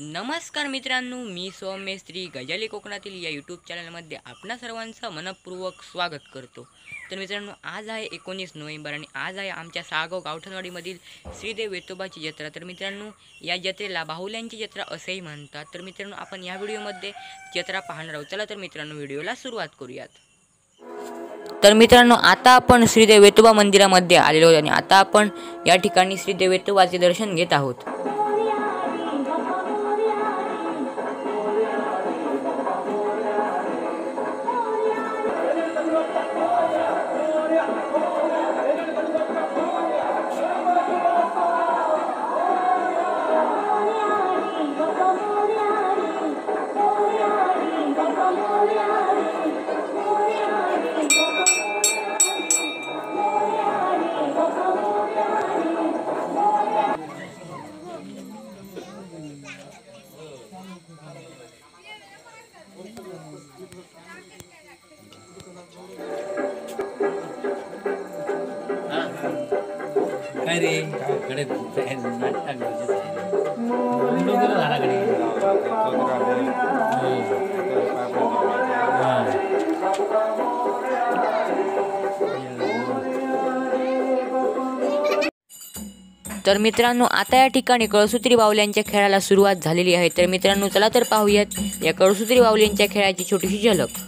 नमस्कार मित्रांनो, मी सौम्य श्री गजाली कोकणातील या यूट्यूब चॅनलमध्ये आपणा सर्वांचं मनपूर्वक स्वागत करतो। तर मित्रांनो, आज आहे 19 नोव्हेंबर आणि आज आहे आमच्या सागाव गावठणवाडीमधील श्रीदेव वेतोबाची जत्रा। तर मित्रांनो, या जत्रेला बाहुल्यांची जत्रा असेही म्हणतात। तर मित्रांनो, आपण या व्हिडिओमध्ये जत्रा पाहणार आहोत। चला तर मित्रांनो, व्हिडिओला सुरुवात करूयात। तर मित्रांनो, आता आपण श्रीदेव वेतोबा मंदिरामध्ये आलेलो आहोत आणि आता आपण या ठिकाणी श्रीदेव वेतोबाचे दर्शन घेत आहोत। काय रे कडे नाटक तर मित्रांनो, आता या ठिकाणी कळसूत्री बाहुल्यांच्या खेळाला सुरुवात झालेली आहे। तर मित्रांनो, चला तर पाहूयात या कळसूत्री बाहुल्यांच्या खेळाची छोटीशी झलक।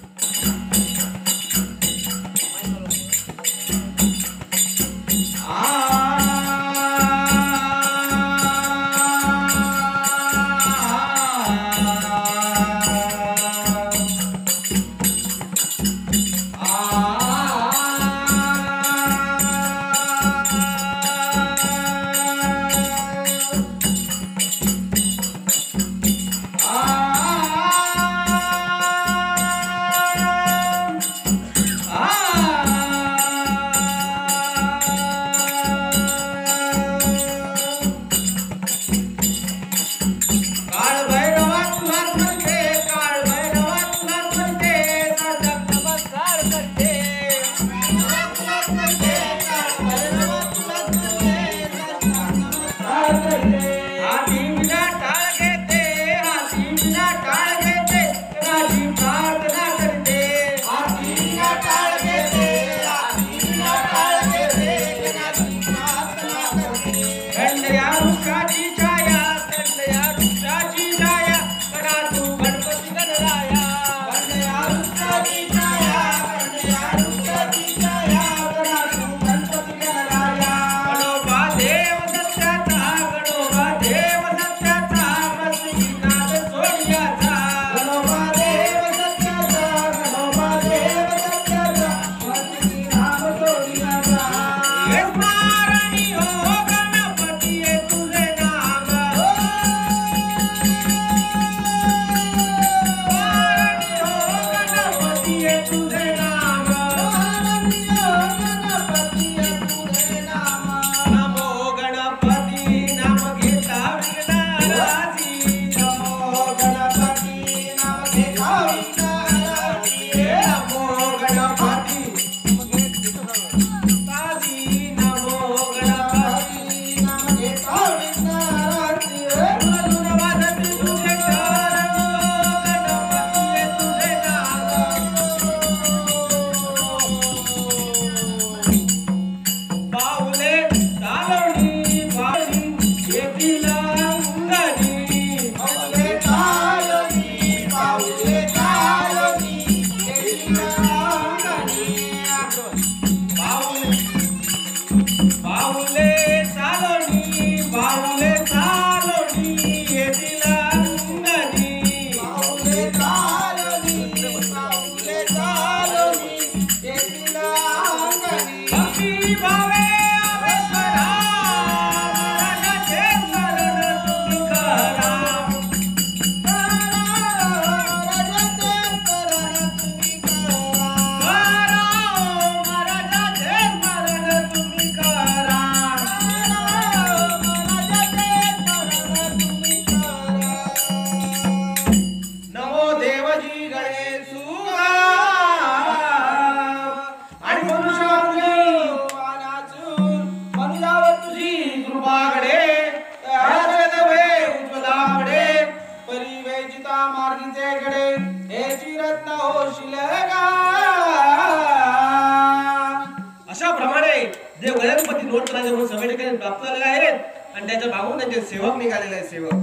देव गणपती नोट करायचे म्हणून सभे ठिकाणी प्राप्त झालेले आहेत आणि त्याच्या मागून त्यांचे सेवक निघालेले आहेत सेवक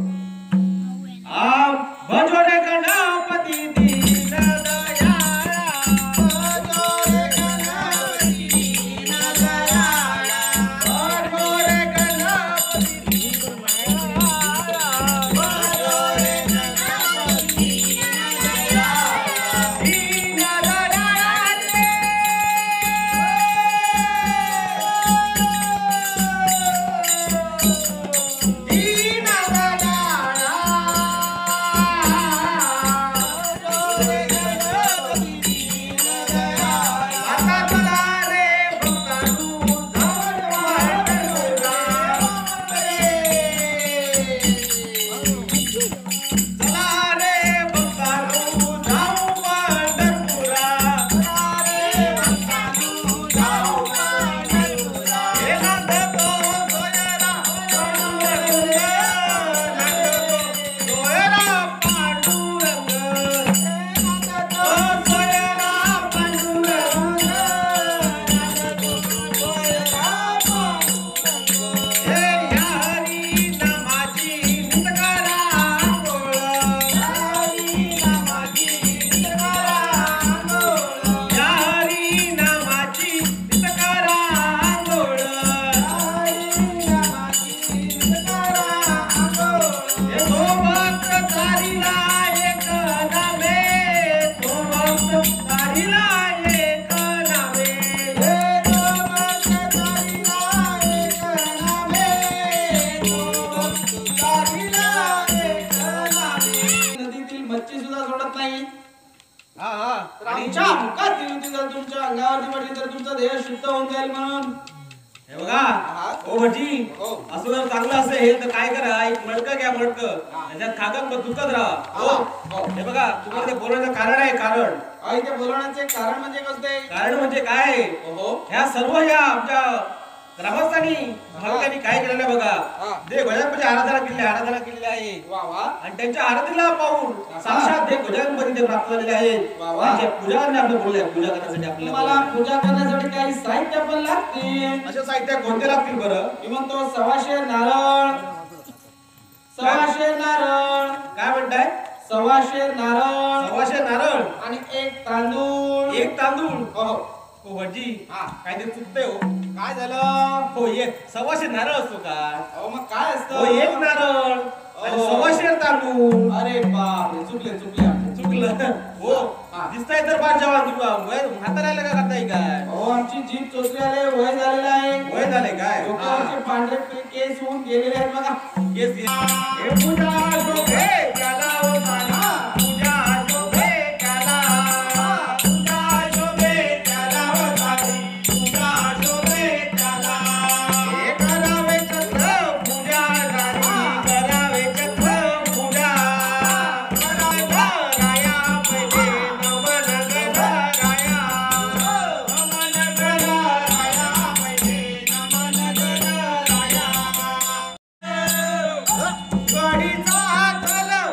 आ भजो रे गणपती दीनदयाळा भजो रे गणपती दीनदयाळा भजो रे गणपती दीनदयाळा भजो रे गणपती आमच्या मुखात दिली जर तुमच्या अंगावरती म्हटली तर तुमचा देह शुद्ध होऊन जाईल म्हणून हे बघा ओ भटजी असं जर चांगलं असेल तर काय करा एक मडकं घ्या मडकं त्याच्यात कागद दुखत राहा हे बघा तुम्हाला ते बोलण्याचं कारण आहे कारण इथे बोलवण्याचे कारण म्हणजे कोणते कारण म्हणजे काय ह्या सर्व ह्या आमच्या ग्रामस्थांनी भाविकांनी काय केलेलं आहे बघा देव गणपती आराधना केलेली आहे वा वा आणि त्यांच्या आराधनेला पाहून साक्षात देव गणपती ते प्राप्त झालेले आहेत त्यांच्या पूजा आपण बोलले पूजा करण्यासाठी आपल्याला तुम्हाला पूजा करण्यासाठी काही साहित्य पण लागतील असे साहित्य कोणते लागतील बरं मी म्हणतो 125 नारळ 125 नारळ काय म्हणताय 125 नारळ 125 नारळ आणि एक तांदूळ एक तांदूळ हो हो भटजी काहीतरी चुकतंय हो काय झालं हो एक 125 नारळ असतो का अहो मग काय हो असतं एक नारळ आणि 125 तांदूळ अरे बाप रे चुकले आपण. चुकलं हो दिसताय तर बाण जवान तुम्ही म्हाताऱ्याला का करताय काय अहो आमची जीभ चोचली आले वय झालेलं आहे वय झाले काय डोक्यावरचे पांढरे केस होऊन गेलेले आहेत बघा केस हे पूजा शोभे त्याला ओ साला पूजा शोभे त्याला पूजा शोभे त्याला ओ साली पूजा शोभे त्याला हे करावे छत्र पूजा झाली करावे छत्र पूजा राया पहिले नमन राया नमन राया पहिले नमन राया गाडीचा हात हलव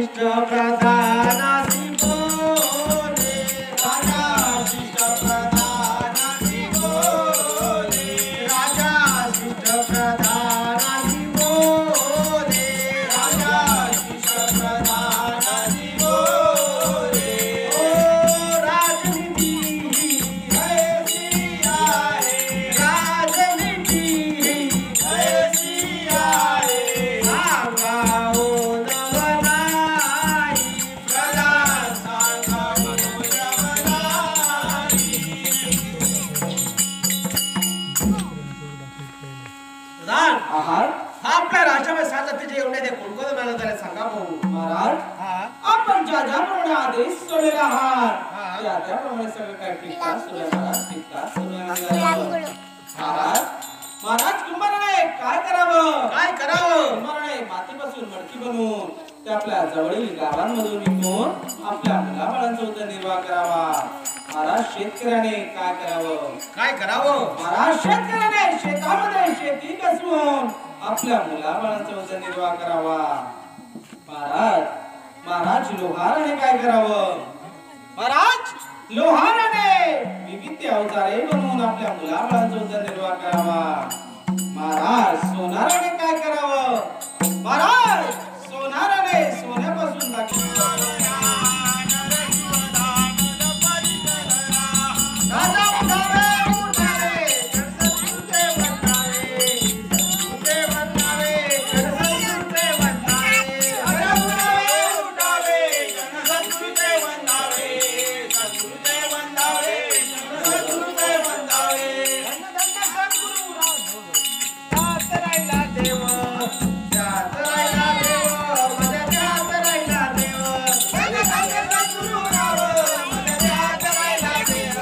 शिष्ट प्रधानासी बोले राजा शिष्ट प्रधानासी बोले राजा शिष्ट प्रधानासी बोले राजा शिष्ट प्रधानासी बोले ओ राजनीती ऐसी आहे राजनीती ऐसी आहे सांगाओ नवलाई प्रधान सांगाओ नवलाई प्रधान आहार हा आपल्या राष्ट्रामध्ये सातत्याचे एवढे ते कोणकोण मिळालं त्याला सांगा भाऊ महाराज हा आपण ज्या ज्याप्रमाणे आदेश सोडलेला आहात हा. त्याप्रमाणे सगळं काय ठीकठाक सुरू आहे महाराज ठीकठाक सुरू आहे महाराज महाराज कुंभाराने काय करावं काय करावं कुंभाराने मातीपासून मडकी बनवून ते आपल्या जवळील गावांमधून विकून आपल्या मुलाबाळांचा उदरनिर्वाह करावा महाराज शेतकऱ्याने काय करावं काय करावं महाराज शेतकऱ्याने शेतामध्ये शेती कसून आपल्या मुलाबाळांचा उदरनिर्वाह करावा महाराज महाराज लोहाराने काय करावं महाराज लोहाराने विविध अवजारे बनवून आपल्या मुलाबाळांचा उदरनिर्वाह करावा महाराज सोनाराने काय करावं महाराज सोनाराने सोन्यापासून दागिने राजा उठावे उठावे जनसंतुते वंदावे जनसंतुते वंदावे राजा उठावे जनसंतुते वंदावे संतुते वंदावे जनसंतुते वंदावे धन्य सद्गुरू त्यात राहिला देव त्यात राहिला देव माझ्या त्यात राहिला देव धन्य सद्गुरू राव माझ्या त्यात राहिला देव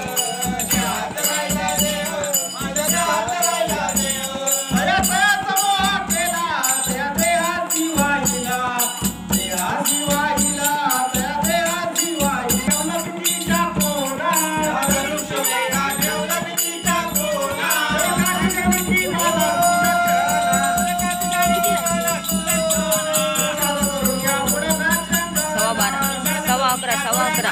त्यात राहिला देव माझ्या त्यात राहिला देव माझ्या तयाचा मोह केला त्या देहाची वाहिला देहाची वाहिला त्या देहाची वाहिला देवलपितीच्या कोणा धनुष्यवेढा देवलपितीच्या कोणा देवलपिती मला सव्वा अकरा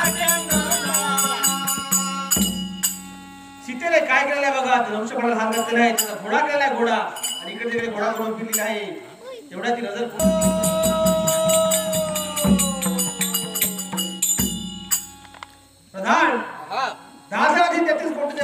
सीतेने काय केलेलं आहे बघा धनुष्यबाणाला हात घातलेला आहे त्याचा घोडा केलेला आहे घोडा आणि इकडे तिकडे घोडा घोडा फिरलेला आहे तेवढ्या ती नजर प्रधान 10,033 कोटी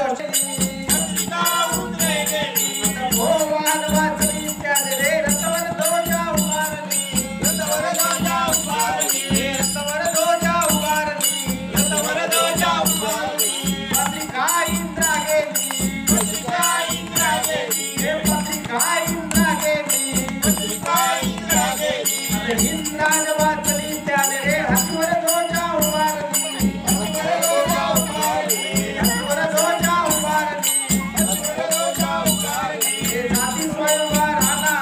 भगवान वाचली त्याने रे रतवर दोजा उभारली रतवर दोजा उभारली रतवर दोजा उभारली रतवर दोजा उभारली पत्रिका इंद्रा गेली पत्रिका इंद्रा गेली हे पत्रिका इंद्रा गेली पत्रिका इंद्रा गेली अरे इंद्रान वाचली त्याने रे रतवर दोजा उभारली रतवर दोजा उभारली रतवर दोजा उभारली रतवर दोजा उभारली हे जाती स्वयंवर आला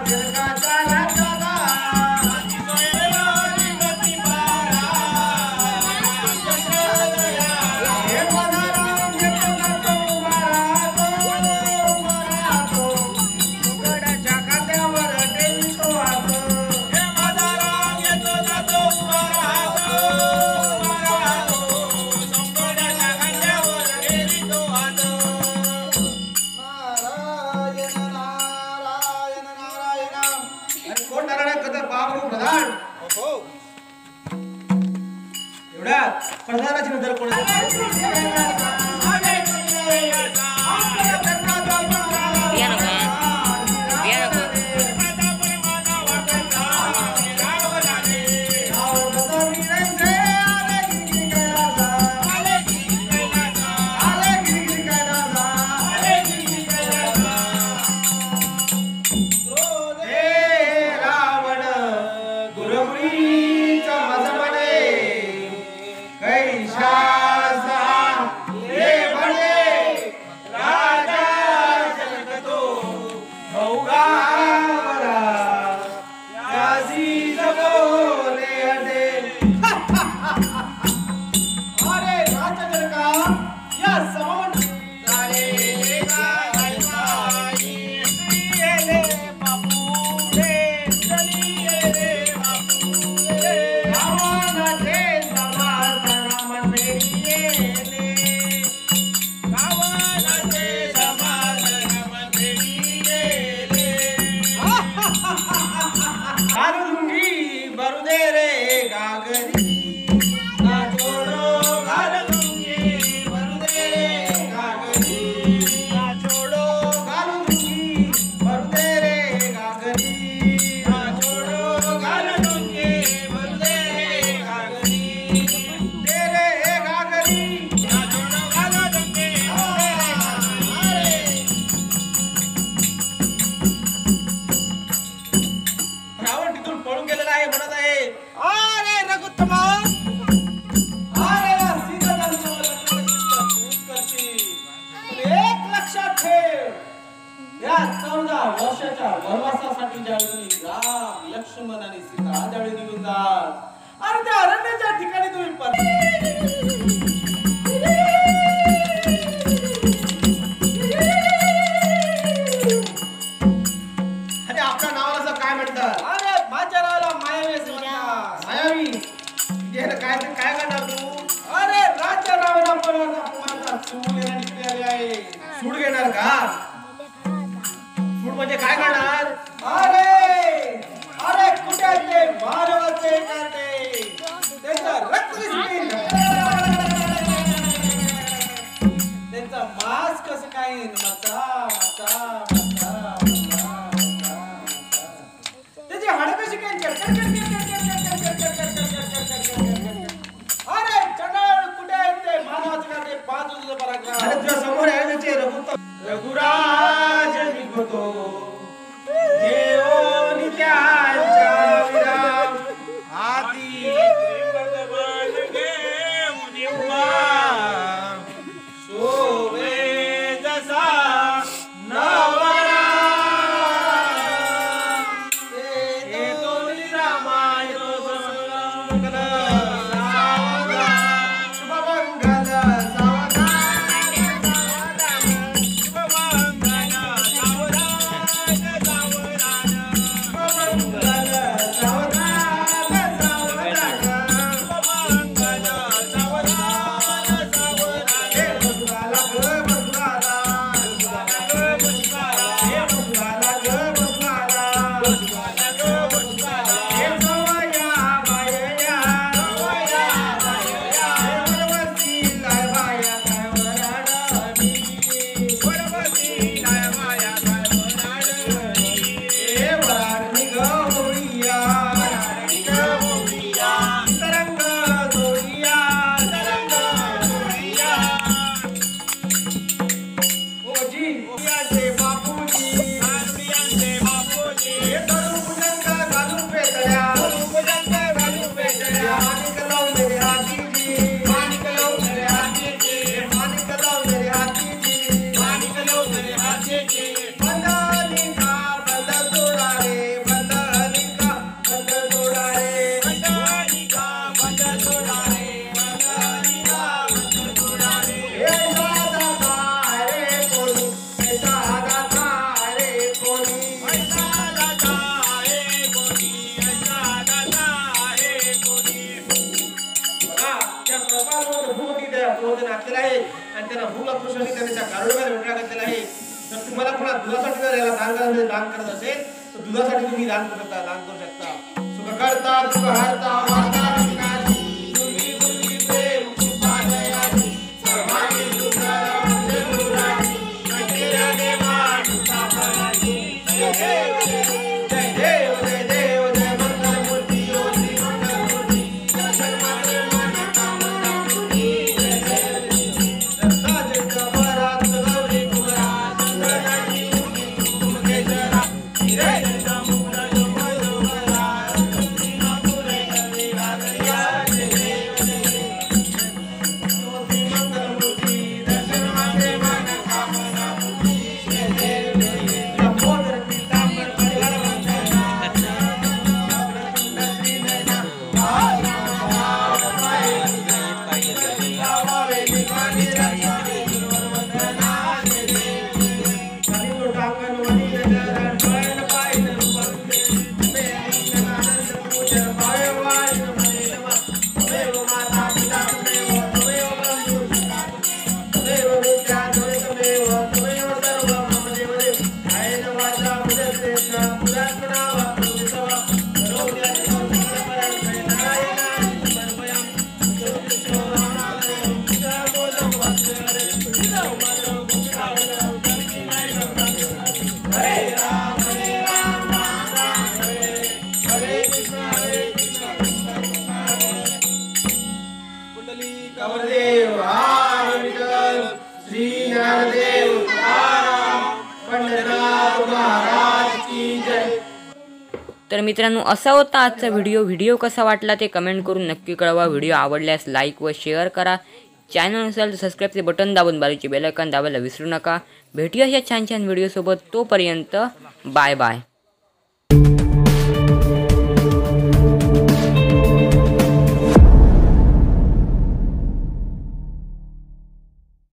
जगाचा राजाला जाती स्वयंवरी गती पारा हे पदाराम घेतो जातो उभारातो उघड्याच्या खात्यावर ठेवितो हातो हे पदाराम घेतो जातो उभारातो उघड्याच्या खात्यावर ठेवितो हातो नारायण नारायण नारायण आणि कोण नारायण कथा बाबू प्रधान हो एवढ्या प्रधानाची नजर कोण या नको या नको रावण गुरुपुरीचा मजमणे कैशासा हे बळे राजा जगतो भौगावरा त्यासी जगोले अडे अरे राजनरका या समवन झाले काय बाई येले बापू रे चली रे बापू रे 14 वर्षाच्या वनवासासाठी ज्यावेळी राम लक्ष्मण आणि सीता ज्यावेळी निघून जात आणि त्या अरण्याच्या ठिकाणी तुम्ही अरे आपल्या नावाला असं काय म्हणतात? अरे माझ्या नावाला मायावी असे म्हणतात. मायावी म्हणजे काय करणार तू? अरे राजा रावणा माझा सूड येण्यासाठी आले आहे. सूड घेणार का? सूड म्हणजे काय करणार? अरे अरे कुठे आहे ते मानवाचे काटे त्याचं रक्त दिसतील. त्यांचा मांस कसं काय मचा मचा मचा मचा मचा त्याची हाड कशी काय अरे चंडाळ कुठे आहे ते मानवाचे काटे पाच उजलं अरे पराक्रम तुझ्या समोर आहे त्याचे रघुराज निघतो देवोनी त्याच्या विराम हाती भगवान घेऊन उभा शोभे जसा नवरा ते दोन्ही रामाय शुभमंगल दान करत असेल तर दुधासाठी तुम्ही दान करू शकता सुख करता दुःख हरता वार्ता विनाशी दुर्गी दुर्गी प्रेम कृपा दयाची सर्वांगी सुंदर देवराजी नटेरा देवा तुझा फराजी जय देव जय देव जय देव जय मंगल मूर्ती ओ श्री मंगल मूर्ती दर्शन मात्रे मन कामना पूर्ती जय देव दत्ता जय बरात गौरी कुमारा चंद्रनाची मुकेशरा हिरे तर मित्रांनो, असा होता आजचा व्हिडिओ कसा वाटला ते कमेंट करून नक्की कळवा. व्हिडिओ आवडल्यास लाईक व शेअर करा. चॅनल नसेल तर सबस्क्राईबचे बटन दाबून बाजूचे बेल आयकॉन दाबायला विसरू नका. भेटूया अशा छान छान व्हिडिओसोबत. तोपर्यंत बाय बाय.